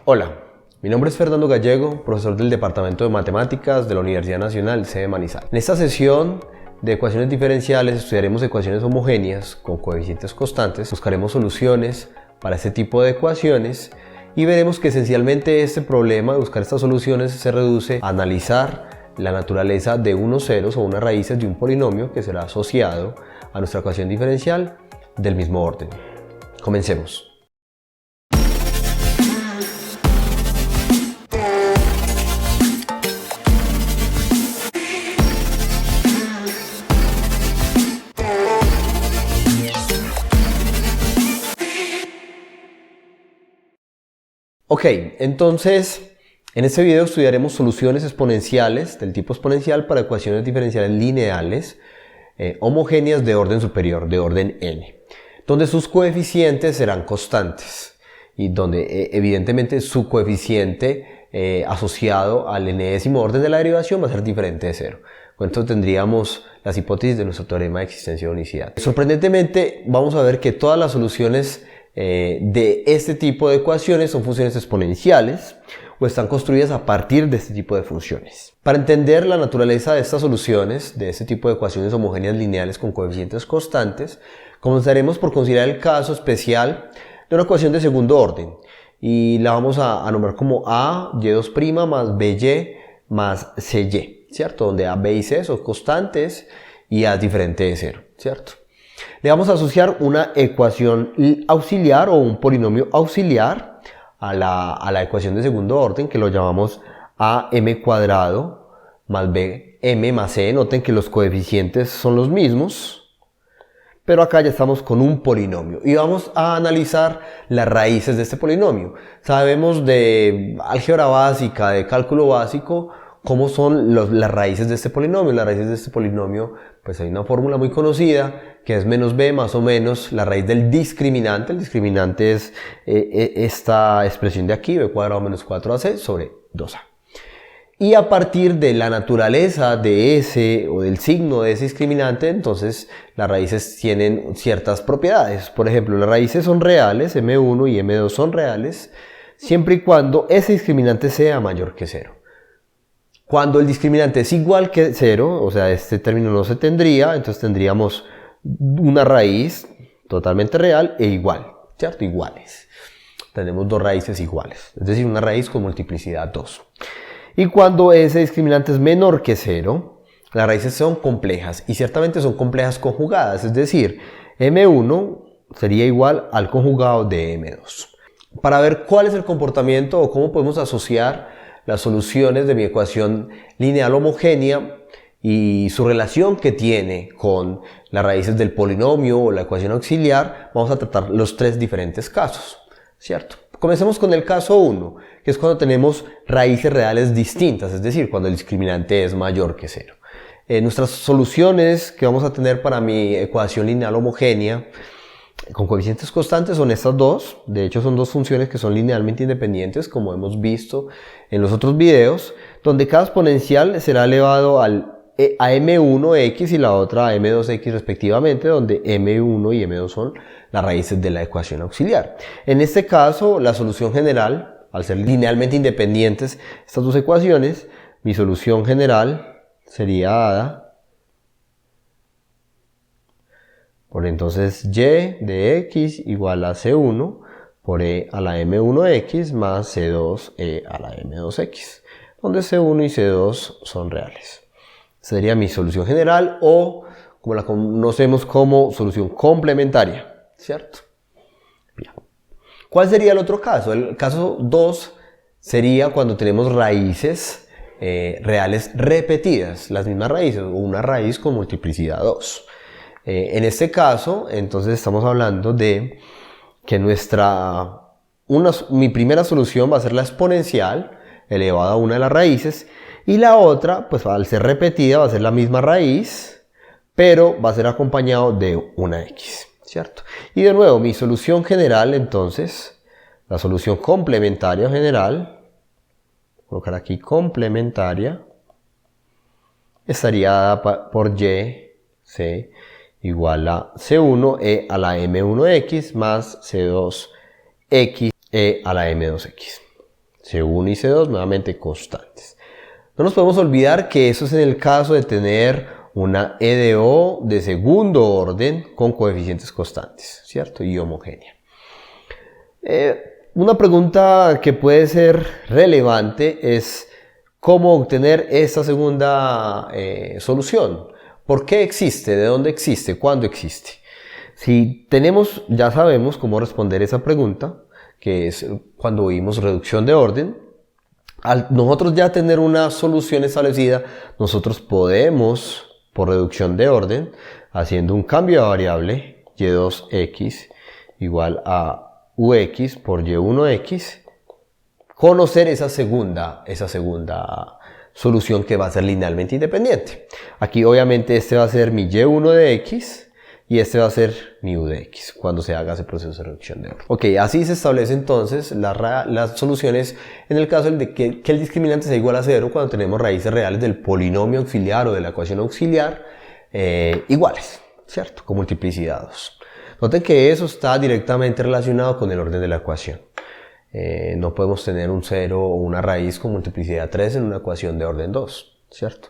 Hola, mi nombre es Fernando Gallego, profesor del Departamento de Matemáticas de la Universidad Nacional sede Manizales. En esta sesión de ecuaciones diferenciales estudiaremos ecuaciones homogéneas con coeficientes constantes, buscaremos soluciones para este tipo de ecuaciones y veremos que esencialmente este problema de buscar estas soluciones se reduce a analizar la naturaleza de unos ceros o unas raíces de un polinomio que será asociado a nuestra ecuación diferencial del mismo orden. Comencemos. Ok, entonces en este video estudiaremos soluciones exponenciales del tipo exponencial para ecuaciones diferenciales lineales homogéneas de orden superior, de orden n, donde sus coeficientes serán constantes y donde evidentemente su coeficiente asociado al enésimo orden de la derivación va a ser diferente de cero. Con esto tendríamos las hipótesis de nuestro teorema de existencia de unicidad. Sorprendentemente vamos a ver que todas las soluciones de este tipo de ecuaciones son funciones exponenciales o están construidas a partir de este tipo de funciones. Para entender la naturaleza de estas soluciones, de este tipo de ecuaciones homogéneas lineales con coeficientes constantes, comenzaremos por considerar el caso especial de una ecuación de segundo orden y la vamos a nombrar como a y2' más by más cy, ¿cierto? Donde a, b y c son constantes y a es diferente de cero, ¿cierto? Le vamos a asociar una ecuación auxiliar o un polinomio auxiliar a la ecuación de segundo orden que lo llamamos am cuadrado más bm más c. Noten que los coeficientes son los mismos, pero acá ya estamos con un polinomio y vamos a analizar las raíces de este polinomio. Sabemos de álgebra básica, de cálculo básico, cómo son las raíces de este polinomio. Las raíces de este polinomio, pues hay una fórmula muy conocida que es menos b más o menos la raíz del discriminante. El discriminante es esta expresión de aquí, b cuadrado menos 4ac sobre 2a. Y a partir de la naturaleza de ese o del signo de ese discriminante, entonces las raíces tienen ciertas propiedades. Por ejemplo, las raíces son reales, m1 y m2 son reales, siempre y cuando ese discriminante sea mayor que 0. Cuando el discriminante es igual que 0, o sea, este término no se tendría, entonces tendríamos una raíz totalmente real e igual, ¿cierto? Iguales. Tenemos dos raíces iguales, es decir, una raíz con multiplicidad 2. Y cuando ese discriminante es menor que 0, las raíces son complejas y ciertamente son complejas conjugadas, es decir, m1 sería igual al conjugado de m2. Para ver cuál es el comportamiento o cómo podemos asociar las soluciones de mi ecuación lineal homogénea y su relación que tiene con las raíces del polinomio o la ecuación auxiliar, vamos a tratar los tres diferentes casos, ¿cierto? Comencemos con el caso 1, que es cuando tenemos raíces reales distintas, es decir, cuando el discriminante es mayor que 0. Nuestras soluciones que vamos a tener para mi ecuación lineal homogénea con coeficientes constantes son estas dos. De hecho son dos funciones que son linealmente independientes, como hemos visto en los otros videos, donde cada exponencial será elevado a m1x y la otra a m2x respectivamente, donde m1 y m2 son las raíces de la ecuación auxiliar. En este caso, la solución general, al ser linealmente independientes estas dos ecuaciones, mi solución general sería dada por entonces y de x igual a c1 por e a la m1x más c2e a la m2x, donde c1 y c2 son reales. Sería mi solución general o como la conocemos como solución complementaria, ¿cierto? Bien. ¿Cuál sería el otro caso? El caso 2 sería cuando tenemos raíces reales repetidas, las mismas raíces o una raíz con multiplicidad 2. En este caso, entonces estamos hablando de que mi primera solución va a ser la exponencial elevada a una de las raíces y la otra, pues al ser repetida, va a ser la misma raíz, pero va a ser acompañado de una x, ¿cierto? Y de nuevo, mi solución general, entonces, la solución complementaria general, colocar aquí complementaria, estaría dada por y, c, igual a c1e a la m1x más c2x e a la m2x. C1 y C2 nuevamente constantes. No nos podemos olvidar que eso es en el caso de tener una EDO de segundo orden con coeficientes constantes, ¿cierto? Y homogénea. Una pregunta que puede ser relevante es cómo obtener esta segunda solución. ¿Por qué existe? ¿De dónde existe? ¿Cuándo existe? Si tenemos, ya sabemos cómo responder esa pregunta, que es cuando vimos reducción de orden. Al nosotros ya tener una solución establecida, nosotros podemos, por reducción de orden, haciendo un cambio de variable, y2x igual a ux por y1x, conocer esa segunda solución que va a ser linealmente independiente. Aquí obviamente este va a ser mi y1 de x y este va a ser mi u de x cuando se haga ese proceso de reducción de orden. Ok, así se establece entonces las soluciones en el caso de que el discriminante sea igual a 0 cuando tenemos raíces reales del polinomio auxiliar o de la ecuación auxiliar iguales, ¿cierto? Con multiplicidad 2. Noten que eso está directamente relacionado con el orden de la ecuación. No podemos tener un 0 o una raíz con multiplicidad 3 en una ecuación de orden 2, ¿cierto?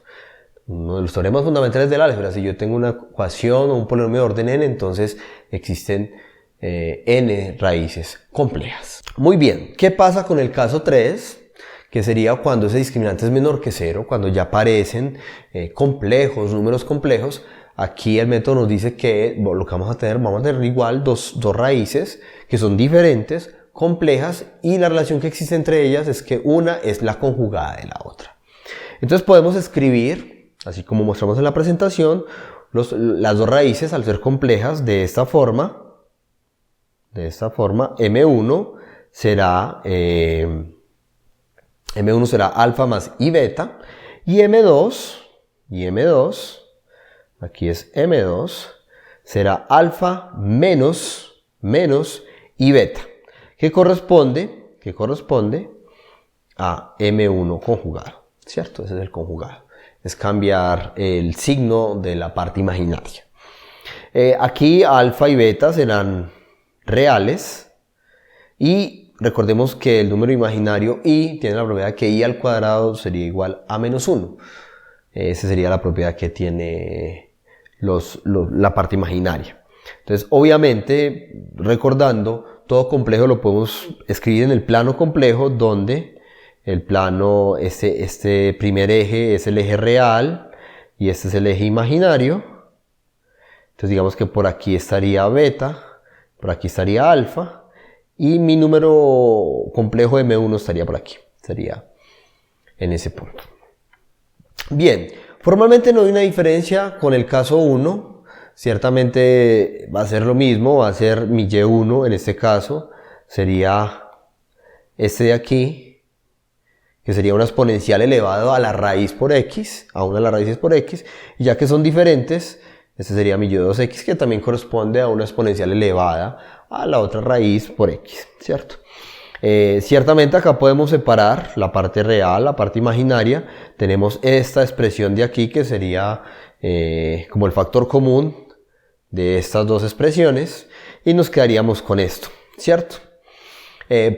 Uno de los teoremas fundamentales del álgebra, si yo tengo una ecuación o un polinomio de orden n, entonces existen n raíces complejas. Muy bien, ¿qué pasa con el caso 3? Que sería cuando ese discriminante es menor que 0, cuando ya aparecen números complejos. Aquí el método nos dice que lo que vamos a tener igual dos raíces que son diferentes, complejas, y la relación que existe entre ellas es que una es la conjugada de la otra. Entonces podemos escribir, así como mostramos en la presentación, las dos raíces al ser complejas de esta forma. M1 será alfa más i beta, y M2, aquí es M2, será alfa menos i beta, que corresponde a M1 conjugado, ¿cierto? Ese es el conjugado. Es cambiar el signo de la parte imaginaria. Aquí alfa y beta serán reales, y recordemos que el número imaginario i tiene la propiedad que i al cuadrado sería igual a menos 1. Esa sería la propiedad que tiene la parte imaginaria. Entonces, obviamente, recordando, todo complejo lo podemos escribir en el plano complejo, donde el plano, este primer eje es el eje real y este es el eje imaginario. Entonces digamos que por aquí estaría beta, por aquí estaría alfa, y mi número complejo M1 estaría por aquí, estaría en ese punto. Bien, formalmente no hay una diferencia con el caso 1, ciertamente va a ser lo mismo, va a ser mi y1 en este caso, sería este de aquí, que sería una exponencial elevado a la raíz por x, a una de las raíces por x, y ya que son diferentes, este sería mi y2x, que también corresponde a una exponencial elevada a la otra raíz por x, ¿cierto? Ciertamente acá podemos separar la parte real, la parte imaginaria. Tenemos esta expresión de aquí que sería como el factor común de estas dos expresiones, y nos quedaríamos con esto, ¿cierto?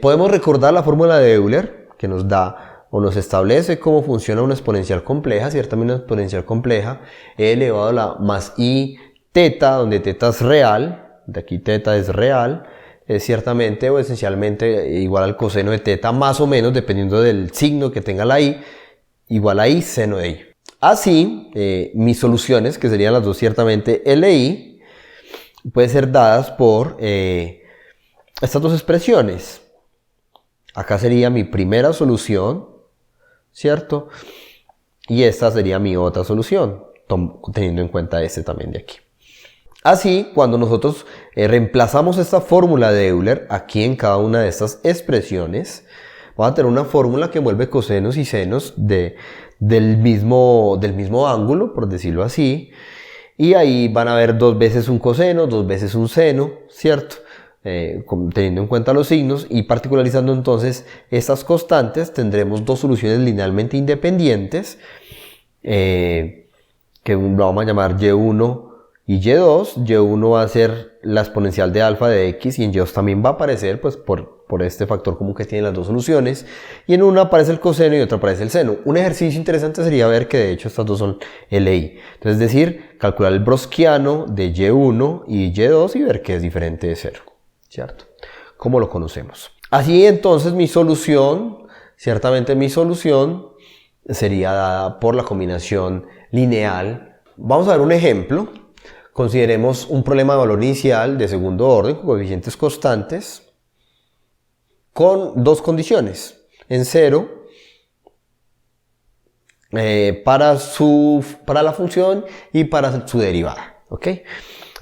Podemos recordar la fórmula de Euler, que nos da o nos establece cómo funciona una exponencial compleja, ciertamente una exponencial compleja, e elevado a la más i teta, donde teta es real, de aquí teta es real, es ciertamente o esencialmente igual al coseno de teta, más o menos, dependiendo del signo que tenga la i, igual a i seno de i. Así, mis soluciones, que serían las dos ciertamente LI, pueden ser dadas por estas dos expresiones. Acá sería mi primera solución, ¿cierto? Y esta sería mi otra solución, teniendo en cuenta este también de aquí. Así, cuando nosotros reemplazamos esta fórmula de Euler aquí en cada una de estas expresiones, vamos a tener una fórmula que envuelve cosenos y senos del mismo ángulo, por decirlo así, y ahí van a haber dos veces un coseno, dos veces un seno, ¿cierto? Teniendo en cuenta los signos y particularizando entonces estas constantes, tendremos dos soluciones linealmente independientes que vamos a llamar y1 y y2. y1 va a ser la exponencial de alfa de x, y en y2 también va a aparecer pues por por este factor común que tienen las dos soluciones, y en una aparece el coseno y en otra aparece el seno. Un ejercicio interesante sería ver que de hecho estas dos son LI. Entonces, es decir, calcular el browskiano de Y1 y Y2 y ver que es diferente de 0, ¿cierto? ¿Cómo lo conocemos? Así entonces mi solución, ciertamente mi solución sería dada por la combinación lineal. Vamos a ver un ejemplo. Consideremos un problema de valor inicial de segundo orden con coeficientes constantes con dos condiciones, en 0 para la función y para su derivada. ¿Okay?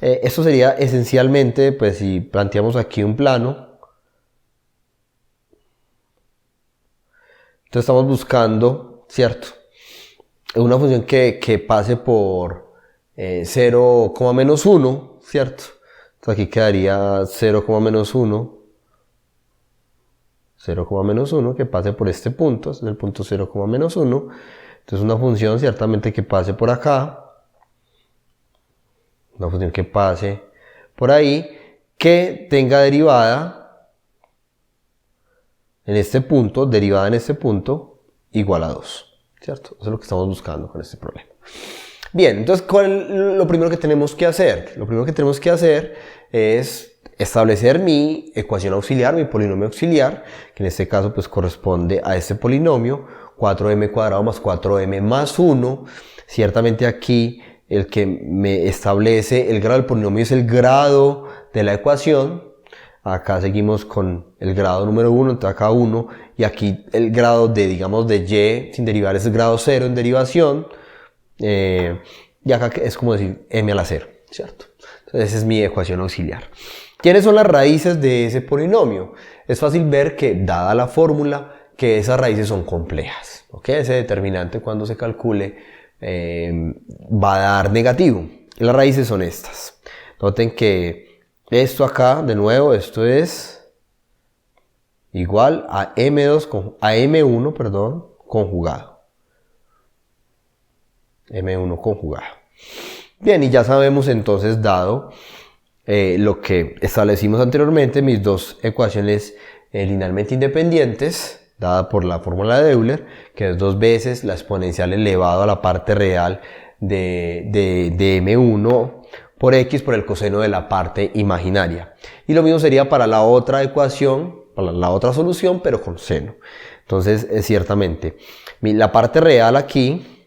Esto sería esencialmente, pues si planteamos aquí un plano, entonces estamos buscando, ¿cierto? Una función que pase por 0, menos 1, ¿cierto? Entonces aquí quedaría 0, menos 1, 0, menos 1, que pase por este punto, es el punto 0, menos 1. Entonces una función ciertamente que pase por acá, una función que pase por ahí, que tenga derivada en este punto, derivada en este punto, igual a 2, ¿cierto? Eso es lo que estamos buscando con este problema. Bien, entonces, ¿cuál es lo primero que tenemos que hacer? Lo primero que tenemos que hacer es establecer mi ecuación auxiliar, mi polinomio auxiliar, que en este caso pues corresponde a este polinomio, 4m cuadrado más 4m más 1. Ciertamente aquí el que me establece el grado del polinomio es el grado de la ecuación. Acá seguimos con el grado número 1, entonces acá 1, y aquí el grado de, digamos, de y sin derivar es el grado 0 en derivación. Y acá es como decir m a la 0, ¿cierto? Entonces esa es mi ecuación auxiliar. ¿Quiénes son las raíces de ese polinomio? Es fácil ver que, dada la fórmula, que esas raíces son complejas, ¿ok? Ese determinante cuando se calcule va a dar negativo. Y las raíces son estas. Noten que esto acá, de nuevo, esto es igual a M1, perdón, conjugado. M1 conjugado. Bien, y ya sabemos entonces, dado lo que establecimos anteriormente, mis dos ecuaciones linealmente independientes, dada por la fórmula de Euler, que es 2 veces la exponencial elevado a la parte real de M1 por X por el coseno de la parte imaginaria. Y lo mismo sería para la otra ecuación, para la otra solución, pero con seno. Entonces, ciertamente, la parte real aquí,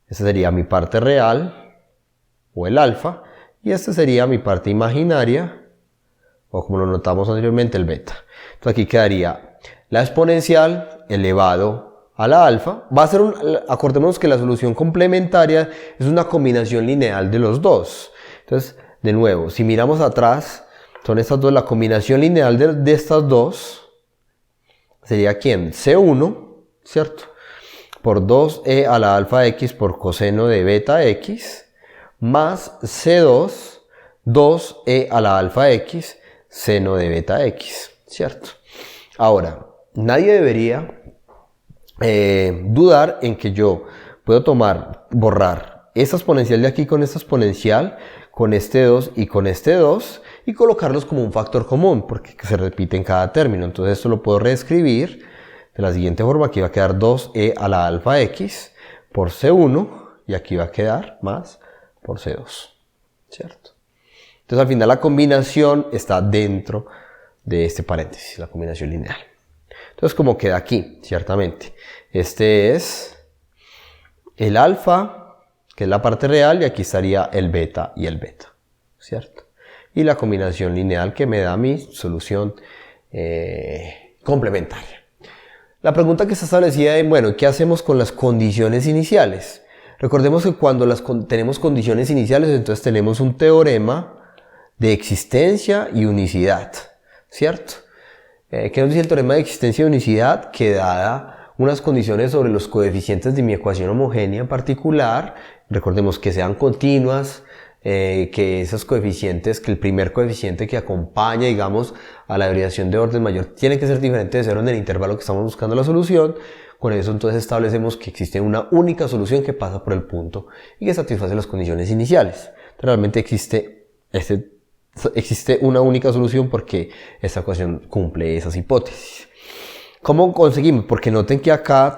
esta sería mi parte real, o el alfa, y esta sería mi parte imaginaria, o como lo notamos anteriormente, el beta. Entonces aquí quedaría la exponencial elevado a la alfa. Va a ser acordémonos que la solución complementaria es una combinación lineal de los dos. Entonces, de nuevo, si miramos atrás, son estas dos, la combinación lineal de estas dos, sería ¿quién? C1, ¿cierto? Por 2e a la alfa x por coseno de beta x, más C2, 2e a la alfa x, seno de beta x, ¿cierto? Ahora, nadie debería dudar en que yo puedo borrar esta exponencial de aquí con esta exponencial, con este 2 y con este 2, y colocarlos como un factor común, porque se repite en cada término. Entonces esto lo puedo reescribir de la siguiente forma. Aquí va a quedar 2e a la alfa x por C1, y aquí va a quedar más por C2, ¿cierto? Entonces al final la combinación está dentro de este paréntesis, la combinación lineal. Entonces como queda aquí, ciertamente, este es el alfa, que es la parte real, y aquí estaría el beta y el beta, ¿cierto? Y la combinación lineal que me da mi solución complementaria. La pregunta que está establecida es, bueno, ¿qué hacemos con las condiciones iniciales? Recordemos que cuando tenemos condiciones iniciales, entonces tenemos un teorema de existencia y unicidad, ¿cierto? ¿Qué nos dice el teorema de existencia y unicidad? Que dada unas condiciones sobre los coeficientes de mi ecuación homogénea en particular, recordemos que sean continuas, que esos coeficientes, que el primer coeficiente que acompaña, digamos, a la variación de orden mayor tiene que ser diferente de 0 en el intervalo que estamos buscando la solución. Con eso entonces establecemos que existe una única solución que pasa por el punto y que satisface las condiciones iniciales. Realmente existe este existe una única solución porque esta ecuación cumple esas hipótesis. ¿Cómo conseguimos? Porque noten que acá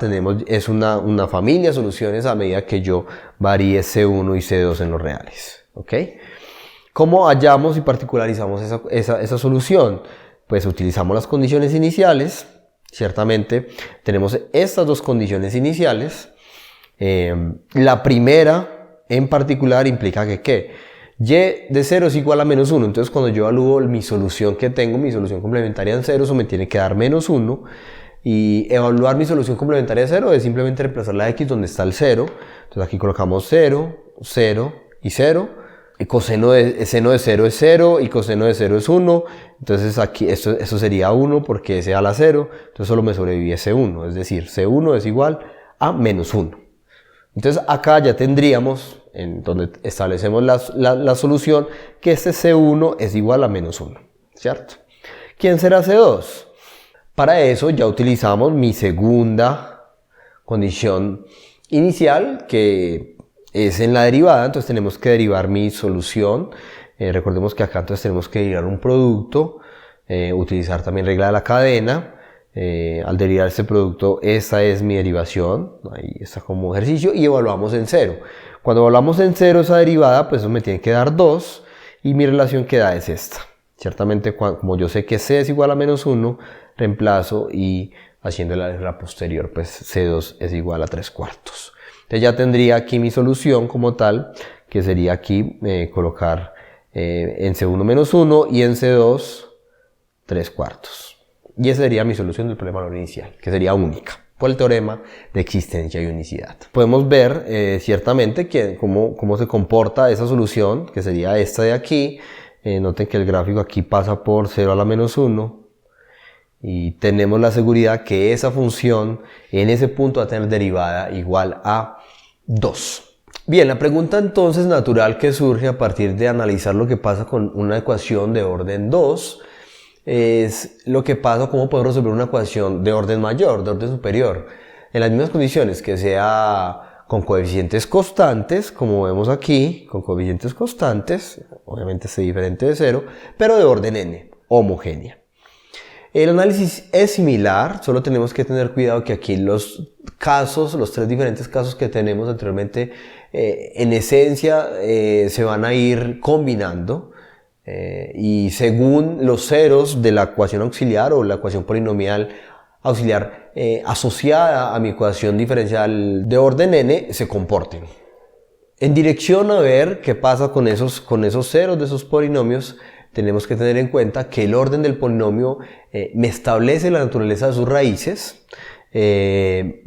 es una familia de soluciones a medida que yo varíe C1 y C2 en los reales. ¿Ok? ¿Cómo hallamos y particularizamos esa solución? Pues utilizamos las condiciones iniciales. Ciertamente tenemos estas dos condiciones iniciales. La primera en particular implica que ¿qué? Y de 0 es igual a menos 1. Entonces cuando yo evalúo mi solución que tengo, mi solución complementaria en 0, eso me tiene que dar menos 1. Y evaluar mi solución complementaria de 0 es simplemente reemplazar la x donde está el 0. Entonces aquí colocamos 0, 0 y 0. El seno de 0 es 0 y coseno de 0 es 1. Entonces aquí esto sería 1 porque s a la 0. Entonces solo me sobrevive C1. Es decir, C1 es igual a menos 1. Entonces acá ya tendríamos, en donde establecemos la solución, que este C1 es igual a menos 1. ¿Cierto? ¿Quién será C2? Para eso ya utilizamos mi segunda condición inicial, que es en la derivada. Entonces tenemos que derivar mi solución. Recordemos que acá entonces tenemos que derivar un producto, utilizar también regla de la cadena. Al derivar este producto, esta es mi derivación, ahí está como ejercicio, y evaluamos en 0. Cuando evaluamos en 0 esa derivada, pues eso me tiene que dar 2, y mi relación que da es esta. Ciertamente, como yo sé que c es igual a menos 1, reemplazo y haciendo la regla posterior, pues C2 es igual a 3/4. Entonces ya tendría aquí mi solución como tal, que sería aquí colocar en C1 menos 1 y en C2 3/4. Y esa sería mi solución del problema valor inicial, que sería única, por el teorema de existencia y unicidad. Podemos ver ciertamente cómo se comporta esa solución, que sería esta de aquí. Noten que el gráfico aquí pasa por 0 a la menos 1. Y tenemos la seguridad que esa función en ese punto va a tener derivada igual a 2. Bien, la pregunta entonces natural que surge a partir de analizar lo que pasa con una ecuación de orden 2 es lo que pasa, cómo podemos resolver una ecuación de orden mayor, de orden superior, en las mismas condiciones, que sea con coeficientes constantes, como vemos aquí, con coeficientes constantes, obviamente es diferente de 0, pero de orden n, homogénea. El análisis es similar, solo tenemos que tener cuidado que aquí los tres diferentes casos que tenemos anteriormente, en esencia se van a ir combinando. Y según los ceros de la ecuación auxiliar o la ecuación polinomial auxiliar asociada a mi ecuación diferencial de orden n se comporten. En dirección a ver qué pasa con esos ceros de esos polinomios, tenemos que tener en cuenta que el orden del polinomio me establece la naturaleza de sus raíces.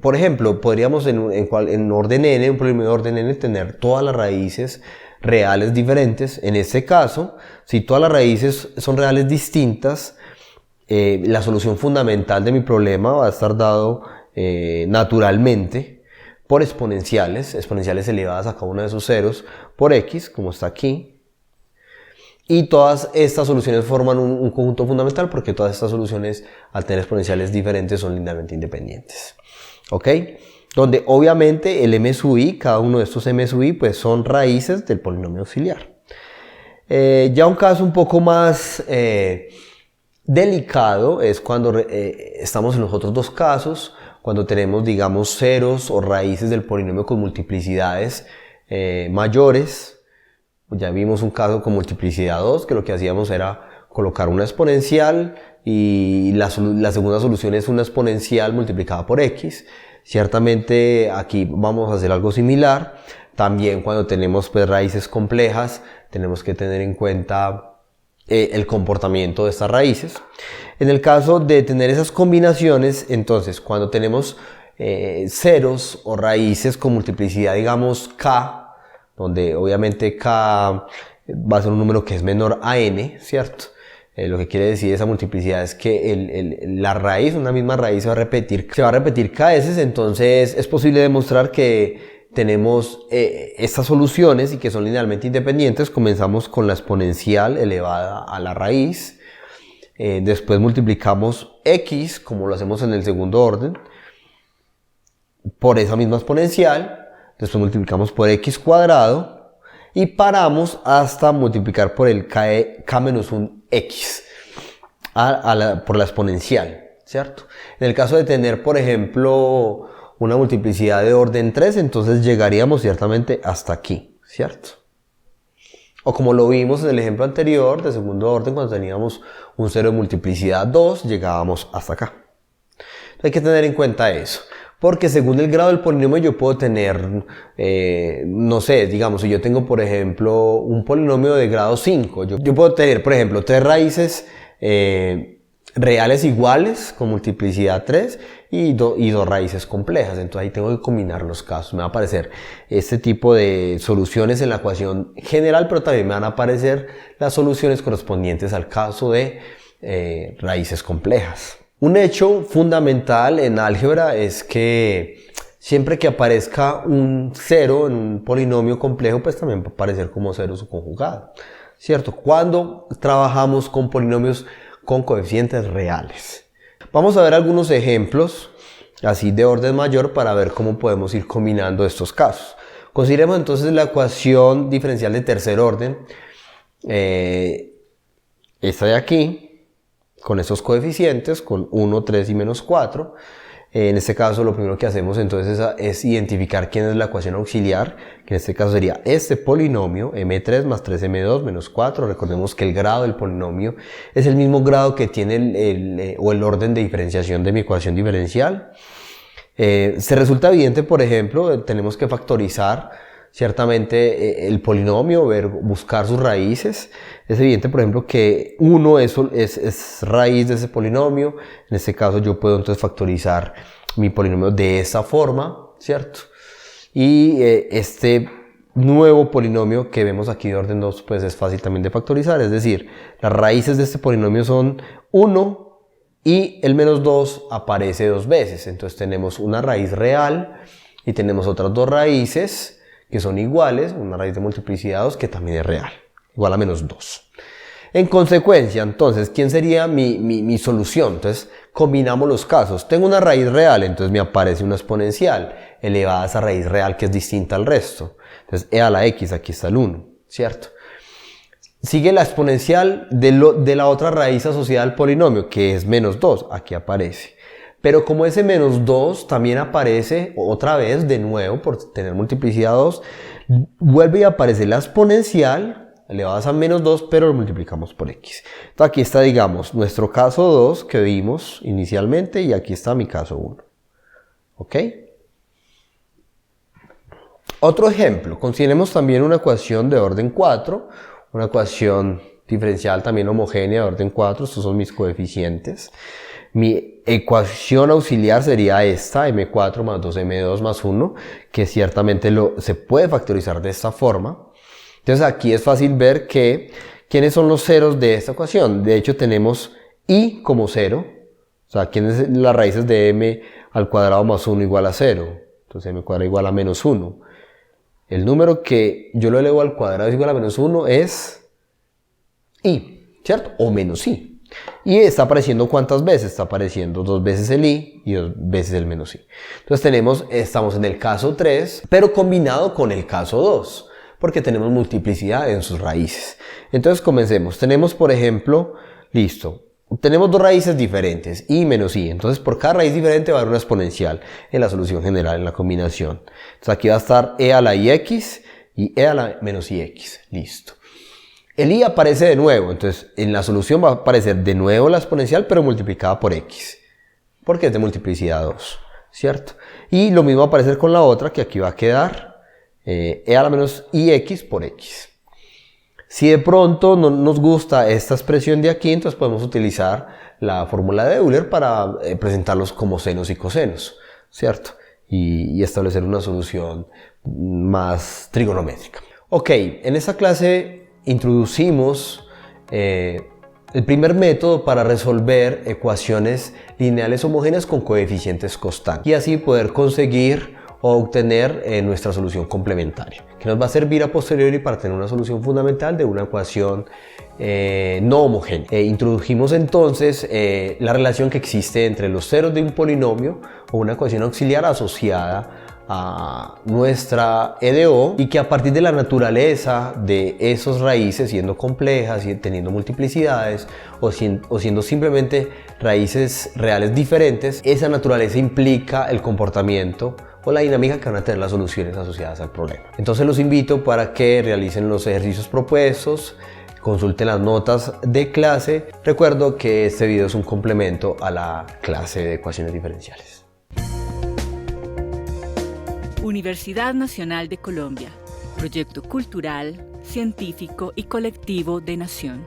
Por ejemplo, podríamos en orden n, un polinomio de orden n, tener todas las raíces reales diferentes. En este caso, si todas las raíces son reales distintas, la solución fundamental de mi problema va a estar dado naturalmente por exponenciales elevadas a cada uno de esos ceros por x, como está aquí. Y todas estas soluciones forman un conjunto fundamental porque todas estas soluciones, al tener exponenciales diferentes, son linealmente independientes. ¿Ok? Donde obviamente el m sub i, cada uno de estos m sub i, pues son raíces del polinomio auxiliar. Ya un caso un poco más delicado es cuando estamos en los otros dos casos, cuando tenemos, digamos, ceros o raíces del polinomio con multiplicidades mayores. Ya vimos un caso con multiplicidad 2, que lo que hacíamos era colocar una exponencial y la segunda solución es una exponencial multiplicada por x. Ciertamente aquí vamos a hacer algo similar. También cuando tenemos pues raíces complejas, tenemos que tener en cuenta el comportamiento de estas raíces. En el caso de tener esas combinaciones, entonces cuando tenemos ceros o raíces con multiplicidad, digamos k, donde obviamente k va a ser un número que es menor a n, ¿cierto? Lo que quiere decir esa multiplicidad es que la raíz, una misma raíz, se va a repetir k veces. Entonces es posible demostrar que tenemos estas soluciones y que son linealmente independientes. Comenzamos con la exponencial elevada a la raíz, después multiplicamos x, como lo hacemos en el segundo orden, por esa misma exponencial. Después multiplicamos por x cuadrado. y paramos hasta multiplicar por el k-1x por la exponencial, ¿cierto? En el caso de tener, por ejemplo, una multiplicidad de orden 3, entonces llegaríamos ciertamente hasta aquí, ¿cierto? O como lo vimos en el ejemplo anterior de segundo orden, cuando teníamos un 0 de multiplicidad 2, llegábamos hasta acá. Hay que tener en cuenta eso, porque según el grado del polinomio yo puedo tener, no sé, digamos, si yo tengo, por ejemplo, un polinomio de grado 5, yo puedo tener, por ejemplo, 3 raíces reales iguales con multiplicidad 3 y dos raíces complejas. Entonces ahí tengo que combinar los casos. Me va a aparecer este tipo de soluciones en la ecuación general, pero también me van a aparecer las soluciones correspondientes al caso de raíces complejas. Un hecho fundamental en álgebra es que siempre que aparezca un 0 en un polinomio complejo, pues también va a aparecer como 0 su conjugado, ¿cierto? Cuando trabajamos con polinomios con coeficientes reales. Vamos a ver algunos ejemplos así de orden mayor para ver cómo podemos ir combinando estos casos. Consideremos entonces la ecuación diferencial de tercer orden, esta de aquí, con estos coeficientes, con 1, 3 y menos 4. En este caso lo primero que hacemos entonces es identificar quién es la ecuación auxiliar, que en este caso sería este polinomio, m3 más 3m2 menos 4. Recordemos que el grado del polinomio es el mismo grado que tiene el orden de diferenciación de mi ecuación diferencial. Se resulta evidente, por ejemplo, tenemos que factorizar ciertamente el polinomio, buscar sus raíces. Es evidente, por ejemplo, que 1 es raíz de ese polinomio. En este caso yo puedo entonces factorizar mi polinomio de esa forma, ¿cierto? Y este nuevo polinomio que vemos aquí de orden 2 pues es fácil también de factorizar. Es decir, las raíces de este polinomio son 1 y el menos 2 aparece dos veces. Entonces tenemos una raíz real y tenemos otras dos raíces que son iguales, una raíz de multiplicidad 2 que también es real, igual a menos 2. En consecuencia, entonces, ¿quién sería mi solución? Entonces, combinamos los casos. Tengo una raíz real, entonces me aparece una exponencial elevada a esa raíz real que es distinta al resto. Entonces, e a la x, aquí está el 1, ¿cierto? Sigue la exponencial de la otra raíz asociada al polinomio, que es menos 2, aquí aparece. Pero como ese menos 2 también aparece otra vez, de nuevo, por tener multiplicidad 2, vuelve y aparece la exponencial elevadas a menos 2, pero lo multiplicamos por x. Entonces aquí está, digamos, nuestro caso 2 que vimos inicialmente y aquí está mi caso 1. ¿Ok? Otro ejemplo, consideremos también una ecuación de orden 4, una ecuación diferencial también homogénea de orden 4, estos son mis coeficientes. Mi ecuación auxiliar sería esta, m4 más 2m2 más 1, que ciertamente se puede factorizar de esta forma. Entonces aquí es fácil ver quiénes son los ceros de esta ecuación. De hecho tenemos i como 0, o sea, quiénes son las raíces de m al cuadrado más 1 igual a 0. Entonces m cuadrado igual a menos 1. El número que yo lo elevo al cuadrado es igual a menos 1 es i, ¿cierto? O menos i. Y está apareciendo ¿cuántas veces? Está apareciendo dos veces el i y dos veces el menos i. Entonces estamos en el caso 3, pero combinado con el caso 2, porque tenemos multiplicidad en sus raíces. Entonces comencemos. Tenemos, por ejemplo, listo, tenemos dos raíces diferentes, i y menos i. Entonces por cada raíz diferente va a haber una exponencial en la solución general, en la combinación. Entonces aquí va a estar e a la ix y e a la menos ix. Listo. El i aparece de nuevo, entonces en la solución va a aparecer de nuevo la exponencial, pero multiplicada por x, porque es de multiplicidad 2, ¿cierto? Y lo mismo va a aparecer con la otra, que aquí va a quedar e a la menos ix por x. Si de pronto no nos gusta esta expresión de aquí, entonces podemos utilizar la fórmula de Euler para presentarlos como senos y cosenos, ¿cierto? Y establecer una solución más trigonométrica. Ok, en esta clase introducimos el primer método para resolver ecuaciones lineales homogéneas con coeficientes constantes y así poder conseguir o obtener nuestra solución complementaria, que nos va a servir a posteriori para tener una solución fundamental de una ecuación no homogénea. Introdujimos entonces la relación que existe entre los ceros de un polinomio o una ecuación auxiliar asociada a nuestra EDO y que a partir de la naturaleza de esos raíces, siendo complejas y teniendo multiplicidades o siendo simplemente raíces reales diferentes, esa naturaleza implica el comportamiento o la dinámica que van a tener las soluciones asociadas al problema. Entonces los invito para que realicen los ejercicios propuestos, consulten las notas de clase. Recuerdo que este video es un complemento a la clase de ecuaciones diferenciales. Universidad Nacional de Colombia, proyecto cultural, científico y colectivo de nación.